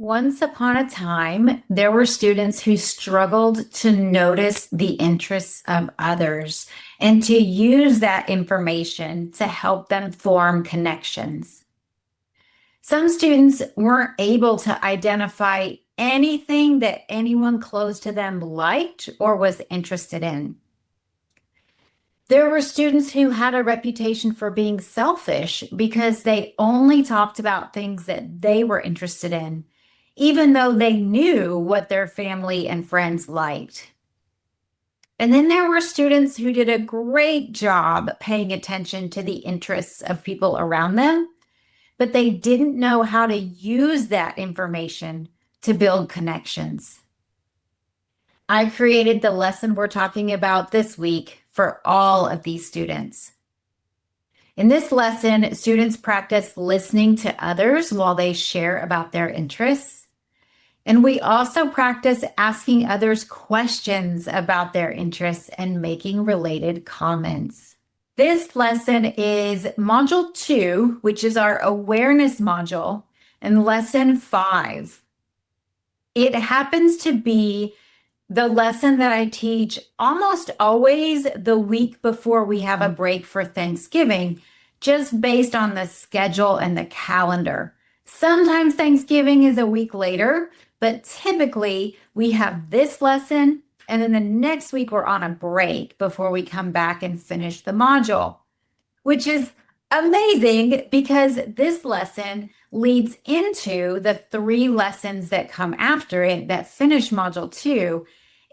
Once upon a time, there were students who struggled to notice the interests of others and to use that information to help them form connections. Some students weren't able to identify anything that anyone close to them liked or was interested in. There were students who had a reputation for being selfish because they only talked about things that they were interested in, even though they knew what their family and friends liked. And then there were students who did a great job paying attention to the interests of people around them, but they didn't know how to use that information to build connections. I created the lesson we're talking about this week for all of these students. In this lesson, students practice listening to others while they share about their interests. And we also practice asking others questions about their interests and making related comments. This lesson is Module 2, which is our awareness module, and Lesson 5. It happens to be the lesson that I teach almost always the week before we have a break for Thanksgiving, just based on the schedule and the calendar. Sometimes Thanksgiving is a week later, but typically we have this lesson and then the next week we're on a break before we come back and finish the module, which is amazing because this lesson leads into the 3 lessons that come after it that finish Module 2.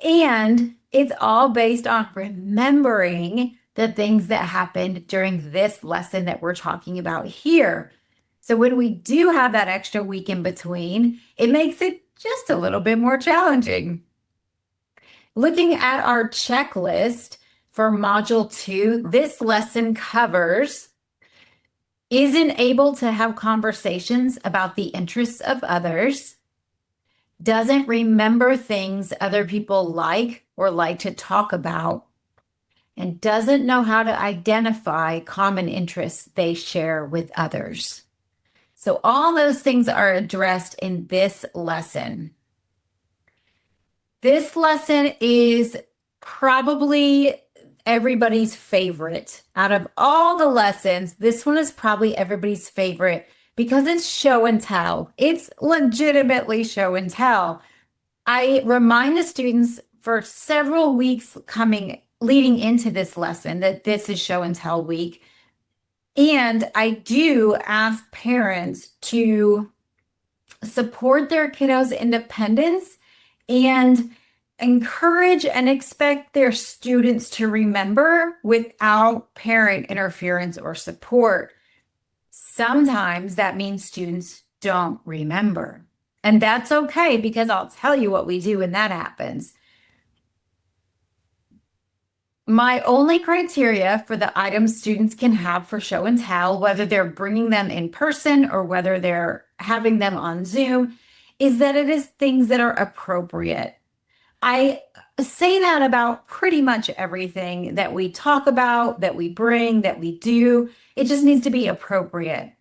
And it's all based on remembering the things that happened during this lesson that we're talking about here. So when we do have that extra week in between, it makes it just a little bit more challenging. Looking at our checklist for Module 2, this lesson covers isn't able to have conversations about the interests of others, doesn't remember things other people like or like to talk about, and doesn't know how to identify common interests they share with others. So all those things are addressed in this lesson. This lesson is probably everybody's favorite. Out of all the lessons, this one is probably everybody's favorite because it's show and tell. It's legitimately show and tell. I remind the students for several weeks leading into this lesson that this is show and tell week. And I do ask parents to support their kiddos' independence and encourage and expect their students to remember without parent interference or support. Sometimes that means students don't remember. And that's okay because I'll tell you what we do when that happens. My only criteria for the items students can have for show and tell, whether they're bringing them in person or whether they're having them on Zoom, is that it is things that are appropriate. I say that about pretty much everything that we talk about, that we bring, that we do. It just needs to be appropriate.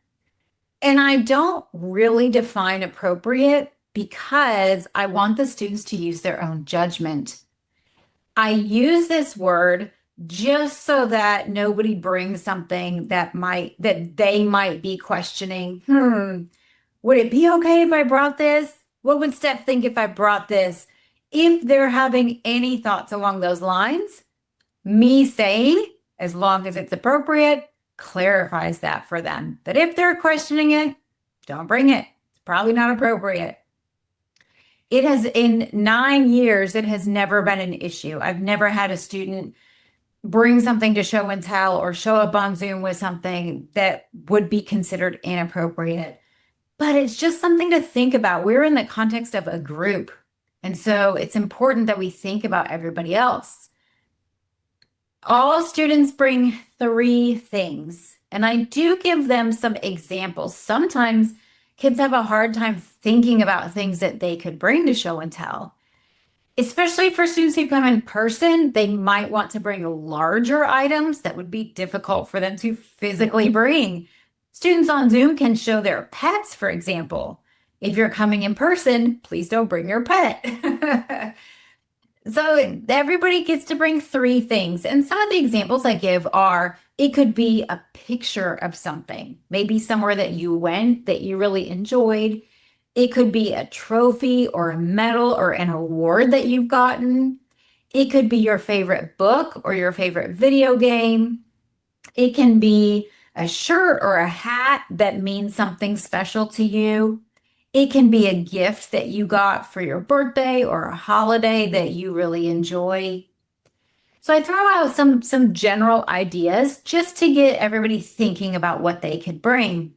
And I don't really define appropriate because I want the students to use their own judgment. I use this word just so that nobody brings something that they might be questioning. Would it be okay if I brought this? What would Steph think if I brought this? If they're having any thoughts along those lines, me saying, as long as it's appropriate, clarifies that for them. That if they're questioning it, don't bring it. It's probably not appropriate. It has, in 9 years, it has never been an issue. I've never had a student bring something to show and tell or show up on Zoom with something that would be considered inappropriate. But it's just something to think about. We're in the context of a group. And so it's important that we think about everybody else. All students bring 3 things, and I do give them some examples. Sometimes kids have a hard time thinking about things that they could bring to show and tell. Especially for students who come in person, they might want to bring larger items that would be difficult for them to physically bring. Students on Zoom can show their pets, for example. If you're coming in person, please don't bring your pet. So everybody gets to bring three things. And some of the examples I give are it could be a picture of something, maybe somewhere that you went that you really enjoyed. It could be a trophy or a medal or an award that you've gotten. It could be your favorite book or your favorite video game. It can be a shirt or a hat that means something special to you. It can be a gift that you got for your birthday or a holiday that you really enjoy. So I throw out some general ideas just to get everybody thinking about what they could bring.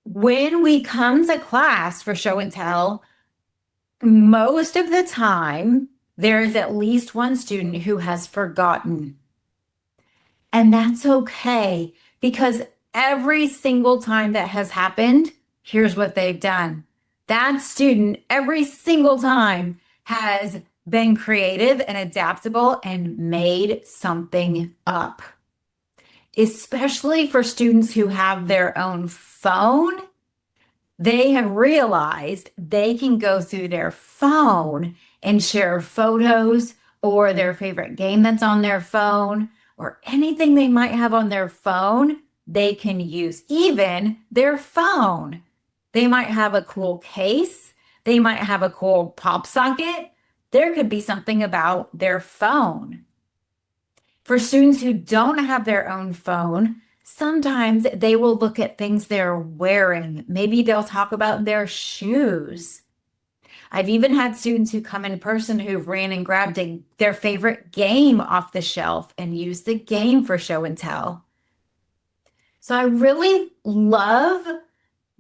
When we come to class for show and tell, most of the time there is at least one student who has forgotten. And that's okay because every single time that has happened, here's what they've done. That student, every single time, has been creative and adaptable and made something up. Especially for students who have their own phone, they have realized they can go through their phone and share photos or their favorite game that's on their phone or anything they might have on their phone, they can use even their phone. They might have a cool case, they might have a cool pop socket. There could be something about their phone. For students who don't have their own phone, sometimes they will look at things they're wearing. Maybe they'll talk about their shoes. I've even had students who come in person who ran and grabbed their favorite game off the shelf and used the game for show and tell. So I really love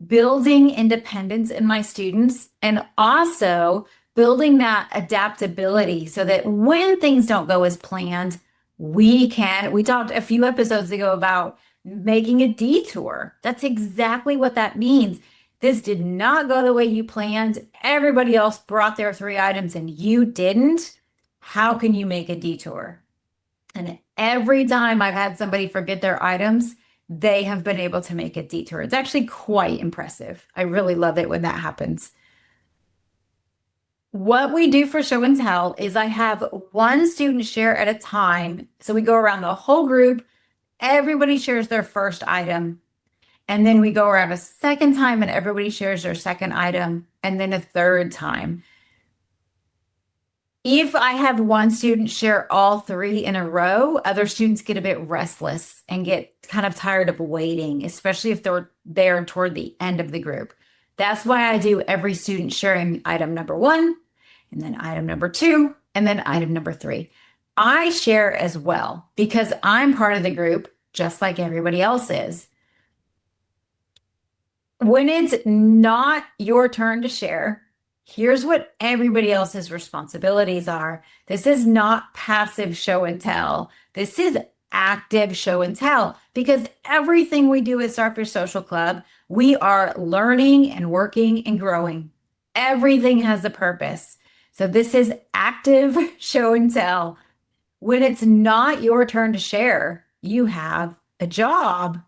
building independence in my students and also building that adaptability so that when things don't go as planned, we talked a few episodes ago about making a detour. That's exactly what that means. This did not go the way you planned. Everybody else brought their 3 items and you didn't. How can you make a detour? And every time I've had somebody forget their items, they have been able to make a detour. It's actually quite impressive. I really love it when that happens. What we do for show and tell is I have one student share at a time. So we go around the whole group, everybody shares their first item, and then we go around a second time and everybody shares their second item, and then a third time. If I have one student share all 3 in a row, other students get a bit restless and get kind of tired of waiting, especially if they're there toward the end of the group. That's why I do every student sharing item number 1, and then item number 2, and then item number 3. I share as well because I'm part of the group, just like everybody else is. When it's not your turn to share, here's what everybody else's responsibilities are. This is not passive show and tell. This is active show and tell because everything we do at Starfish Social Club, we are learning and working and growing. Everything has a purpose. So this is active show and tell. When it's not your turn to share, you have a job.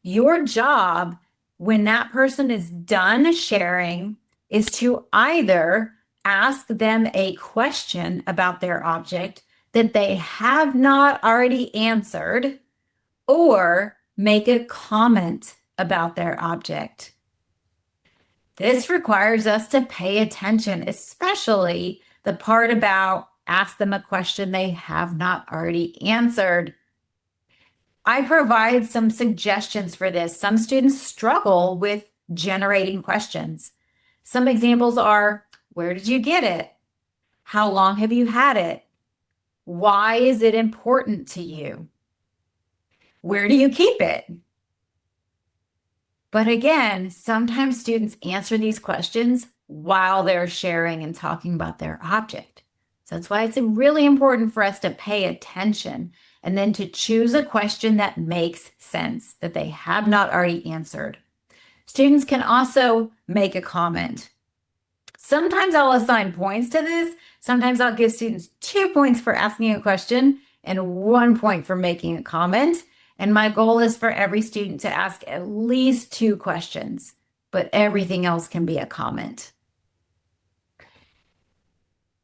Your job, when that person is done sharing, is to either ask them a question about their object that they have not already answered or make a comment about their object. This requires us to pay attention, especially the part about ask them a question they have not already answered. I provide some suggestions for this. Some students struggle with generating questions. Some examples are, where did you get it? How long have you had it? Why is it important to you? Where do you keep it? But again, sometimes students answer these questions while they're sharing and talking about their object. So that's why it's really important for us to pay attention and then to choose a question that makes sense, that they have not already answered. Students can also make a comment. Sometimes I'll assign points to this. Sometimes I'll give students 2 points for asking a question and 1 point for making a comment. And my goal is for every student to ask at least 2 questions, but everything else can be a comment.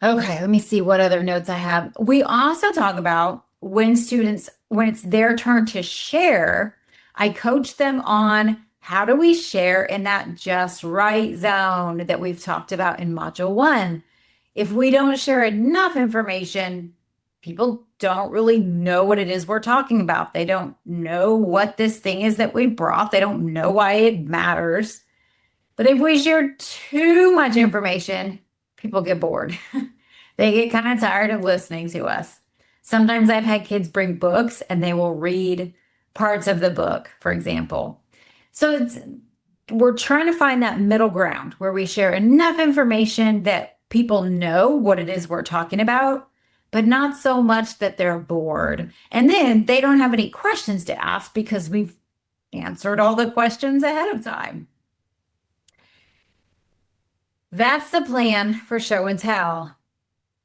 Okay, let me see what other notes I have. We also talk about when students, when it's their turn to share, I coach them on how do we share in that just right zone that we've talked about in module 1. If we don't share enough information, people don't really know what it is we're talking about. They don't know what this thing is that we brought. They don't know why it matters. But if we share too much information, people get bored. They get kind of tired of listening to us. Sometimes I've had kids bring books and they will read parts of the book, for example. So we're trying to find that middle ground where we share enough information that people know what it is we're talking about, but not so much that they're bored. And then they don't have any questions to ask because we've answered all the questions ahead of time. That's the plan for show and tell.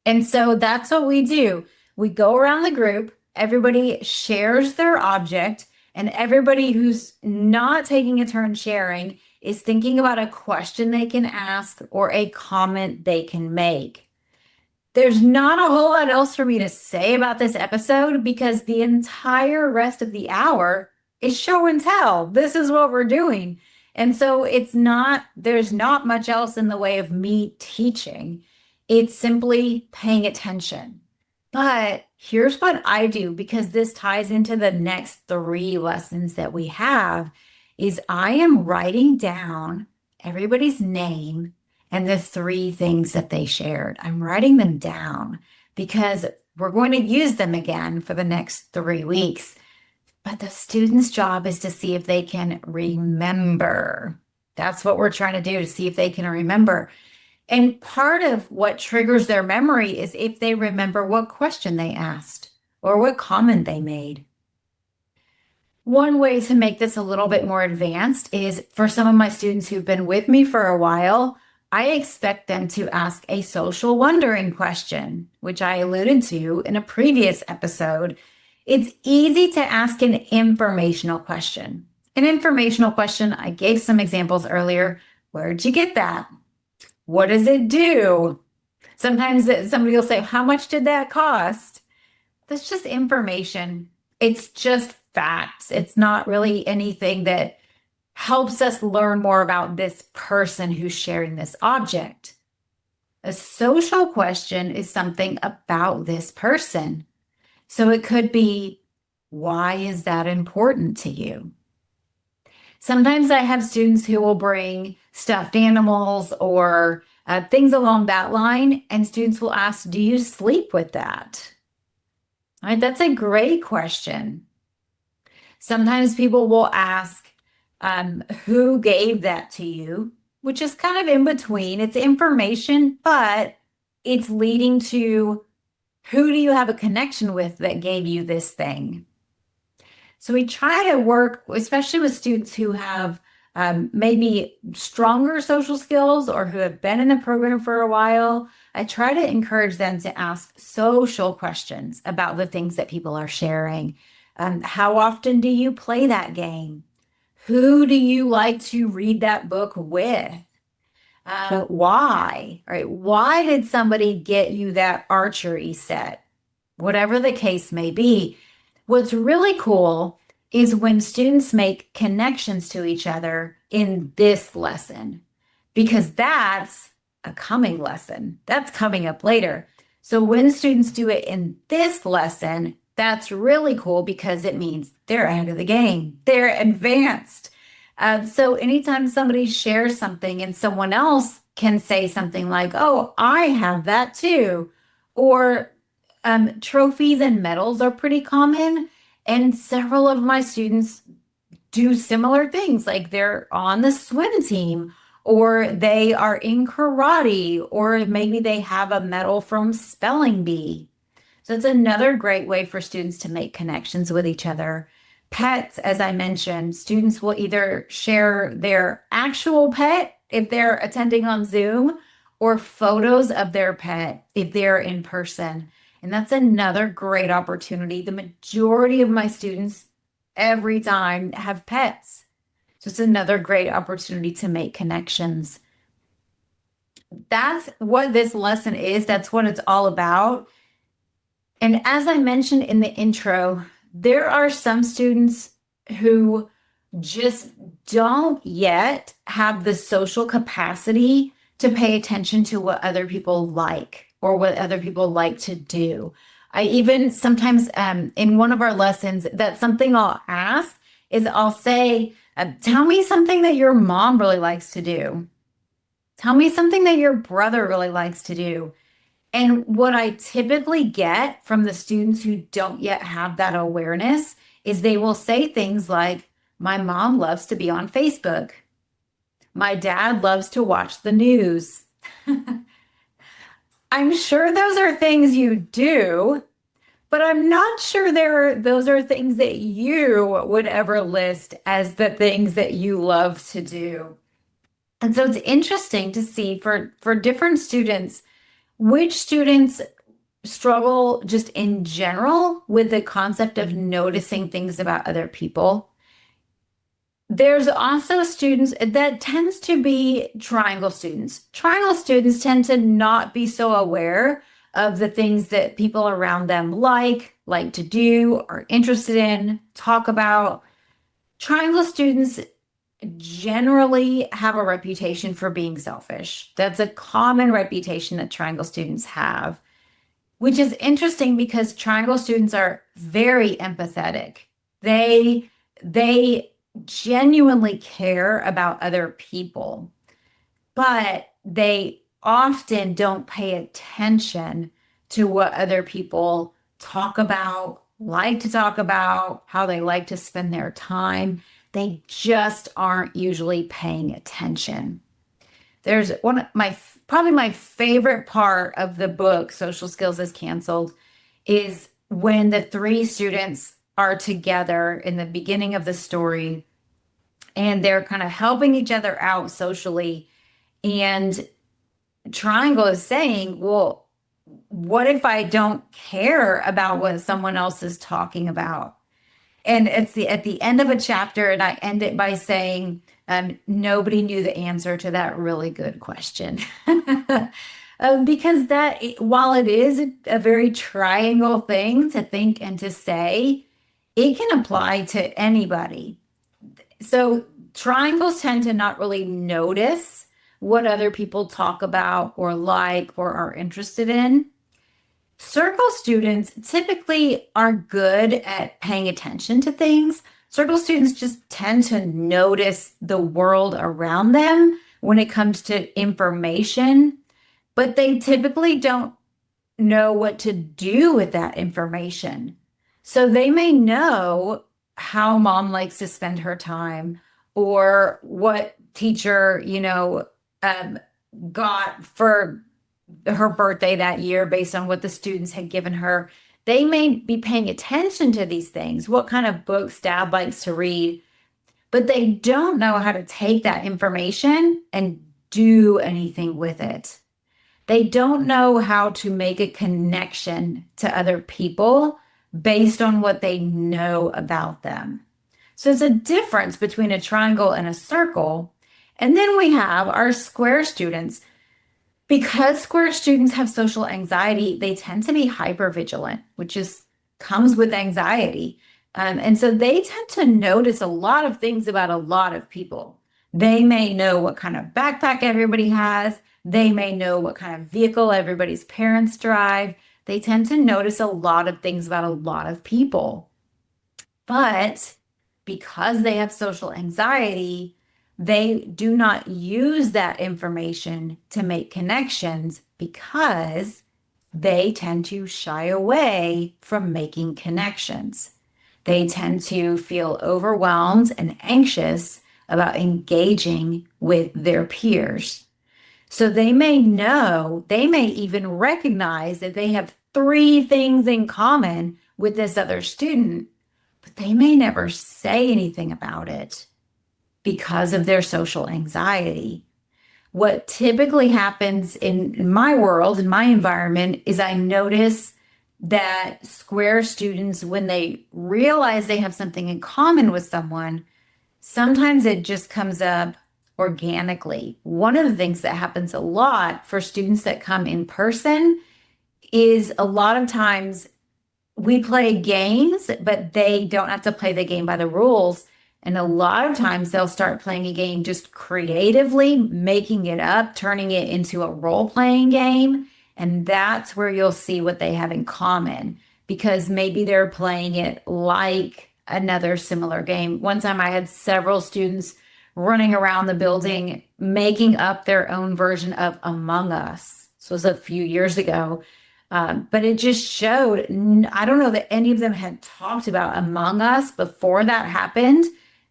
And so that's what we do. We go around the group, everybody shares their object, and everybody who's not taking a turn sharing is thinking about a question they can ask or a comment they can make. There's not a whole lot else for me to say about this episode because the entire rest of the hour is show and tell. This is what we're doing. And so there's not much else in the way of me teaching. It's simply paying attention. But here's what I do because this ties into the next 3 lessons that we have is I am writing down everybody's name and the 3 things that they shared. I'm writing them down because we're going to use them again for the next 3 weeks. But the student's job is to see if they can remember. That's what we're trying to do, to see if they can remember. And part of what triggers their memory is if they remember what question they asked or what comment they made. One way to make this a little bit more advanced is for some of my students who've been with me for a while, I expect them to ask a social wondering question, which I alluded to in a previous episode. It's easy to ask an informational question. An informational question, I gave some examples earlier. Where'd you get that? What does it do? Sometimes somebody will say, how much did that cost? That's just information. It's just facts. It's not really anything that helps us learn more about this person who's sharing this object. A social question is something about this person. So it could be, why is that important to you? Sometimes I have students who will bring stuffed animals or things along that line, and students will ask, do you sleep with that? All right, that's a great question. Sometimes people will ask, who gave that to you? Which is kind of in between. It's information, but it's leading to who do you have a connection with that gave you this thing? So we try to work, especially with students who have maybe stronger social skills or who have been in the program for a while. I try to encourage them to ask social questions about the things that people are sharing. How often do you play that game? Who do you like to read that book with? Why? Right? Why did somebody get you that archery set? Whatever the case may be. What's really cool is when students make connections to each other in this lesson, because that's a coming lesson. That's coming up later. So when students do it in this lesson, that's really cool because it means they're ahead of the game. They're advanced. So anytime somebody shares something and someone else can say something like, oh, I have that too, or trophies and medals are pretty common. And several of my students do similar things, like they're on the swim team, or they are in karate, or maybe they have a medal from spelling bee. So it's another great way for students to make connections with each other. Pets, as I mentioned, students will either share their actual pet if they're attending on Zoom, or photos of their pet if they're in person. And that's another great opportunity. The majority of my students every time have pets. So it's another great opportunity to make connections. That's what this lesson is. That's what it's all about. And as I mentioned in the intro, there are some students who just don't yet have the social capacity to pay attention to what other people like or what other people like to do. I even sometimes in one of our lessons, that's something I'll ask is I'll say, tell me something that your mom really likes to do. Tell me something that your brother really likes to do. And what I typically get from the students who don't yet have that awareness is they will say things like, my mom loves to be on Facebook. My dad loves to watch the news. I'm sure those are things you do, but I'm not sure those are things that you would ever list as the things that you love to do. And so it's interesting to see for different students, which students struggle just in general with the concept of noticing things about other people. There's also students that tends to be triangle students. Triangle students tend to not be so aware of the things that people around them like to do, are interested in, talk about. Triangle students generally have a reputation for being selfish. That's a common reputation that triangle students have, which is interesting because triangle students are very empathetic. They genuinely care about other people, but they often don't pay attention to what other people talk about, like to talk about, how they like to spend their time. They just aren't usually paying attention. There's one of my probably my favorite part of the book, Social Skills is Canceled, is when the three students are together in the beginning of the story and they're kind of helping each other out socially. And Triangle is saying, well, what if I don't care about what someone else is talking about? And it's at the end of a chapter, and I end it by saying, nobody knew the answer to that really good question. Because while it is a very triangle thing to think and to say, it can apply to anybody. So triangles tend to not really notice what other people talk about or like or are interested in. Circle students typically are good at paying attention to things. Circle students just tend to notice the world around them when it comes to information, but they typically don't know what to do with that information. So they may know how mom likes to spend her time or what teacher, um, got for her birthday that year based on what the students had given her. They may be paying attention to these things, what kind of books Dad likes to read, but they don't know how to take that information and do anything with it. They don't know how to make a connection to other people based on what they know about them. So there's a difference between a triangle and a circle. And then we have our square students. Because square students have social anxiety, they tend to be hypervigilant, which comes with anxiety. And so they tend to notice a lot of things about a lot of people. They may know what kind of backpack everybody has. They may know what kind of vehicle everybody's parents drive. They tend to notice a lot of things about a lot of people. But because they have social anxiety, they do not use that information to make connections because they tend to shy away from making connections. They tend to feel overwhelmed and anxious about engaging with their peers. So they may know, they may even recognize that they have three things in common with this other student, but they may never say anything about it because of their social anxiety. What typically happens in my world, in my environment, is I notice that square students, when they realize they have something in common with someone, sometimes it just comes up organically. One of the things that happens a lot for students that come in person is a lot of times we play games, but they don't have to play the game by the rules. And a lot of times they'll start playing a game just creatively, making it up, turning it into a role playing game. And that's where you'll see what they have in common because maybe they're playing it like another similar game. One time I had several students running around the building making up their own version of Among Us. This was a few years ago. But it just showed, I don't know that any of them had talked about Among Us before that happened.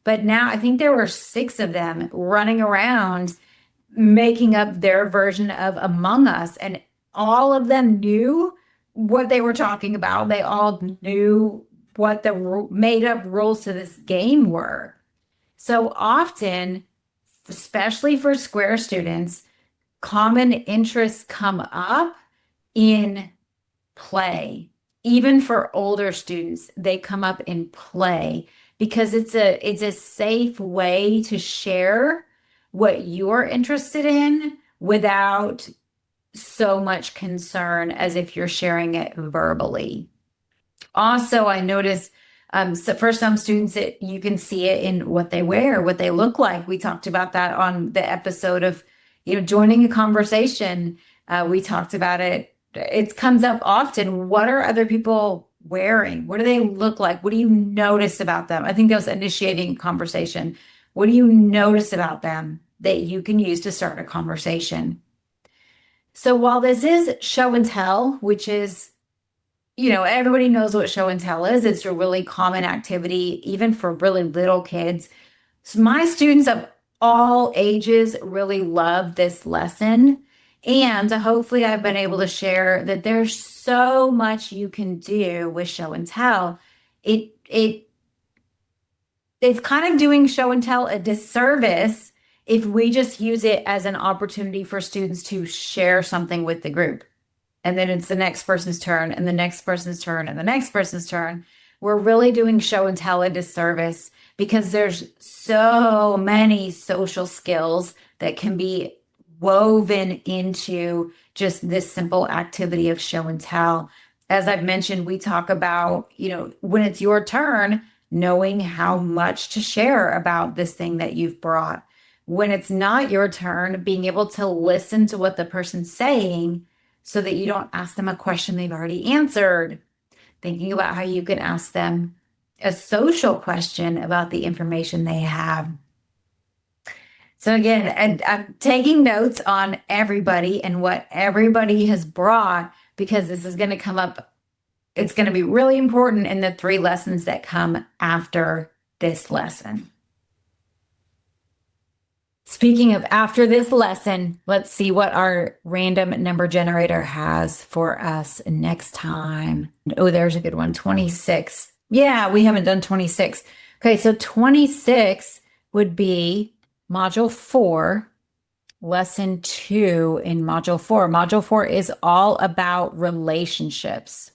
But now I think there were 6 of them running around making up their version of Among Us. And all of them knew what they were talking about. They all knew what the made up rules to this game were. So often, especially for Square students, common interests come up in play. Even for older students, they come up in play because it's a safe way to share what you're interested in without so much concern as if you're sharing it verbally. Also, I noticed so for some students, you can see it in what they wear, what they look like. We talked about that on the episode of, joining a conversation. We talked about it. It comes up often. What are other people wearing? What do they look like? What do you notice about them? I think that was initiating conversation. What do you notice about them that you can use to start a conversation? So while this is show and tell, which is everybody knows what show and tell is. It's a really common activity, even for really little kids. So my students of all ages really love this lesson. And hopefully I've been able to share that there's so much you can do with show and tell. It's kind of doing show and tell a disservice if we just use it as an opportunity for students to share something with the group. And then it's the next person's turn and the next person's turn and the next person's turn. We're really doing show and tell a disservice because there's so many social skills that can be woven into just this simple activity of show and tell. As I've mentioned, we talk about, when it's your turn, knowing how much to share about this thing that you've brought. When it's not your turn, being able to listen to what the person's saying so that you don't ask them a question they've already answered. Thinking about how you can ask them a social question about the information they have. So again, and I'm taking notes on everybody and what everybody has brought because this is going to come up. It's going to be really important in the 3 lessons that come after this lesson. Speaking of after this lesson, let's see what our random number generator has for us next time. Oh, there's a good one. 26. Yeah, we haven't done 26. Okay, so 26 would be Module 4, Lesson 2 in Module 4. Module 4 is all about relationships.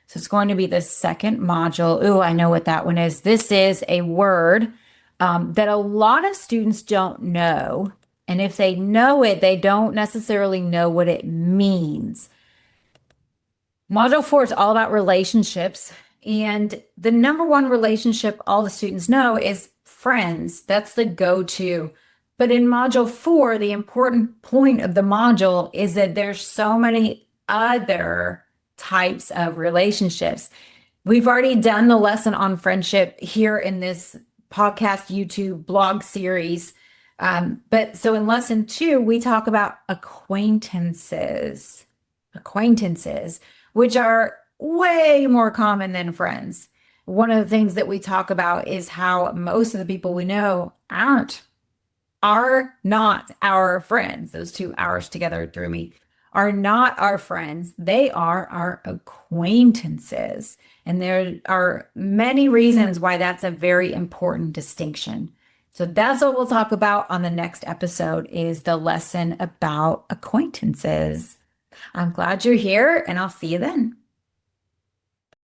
So it's going to be the second module. Oh, I know what that one is. This is a word that a lot of students don't know. And if they know it, they don't necessarily know what it means. Module 4 is all about relationships. And the number one relationship all the students know is friends. That's the go-to. But in Module 4, the important point of the module is that there's so many other types of relationships. We've already done the lesson on friendship here in this podcast, YouTube, blog series. But so in lesson 2, we talk about acquaintances, which are way more common than friends. One of the things that we talk about is how most of the people we know are not our friends. Those 2 hours together threw me. Are not our friends. They are our acquaintances. And there are many reasons why that's a very important distinction. So that's what we'll talk about on the next episode is the lesson about acquaintances. I'm glad you're here and I'll see you then.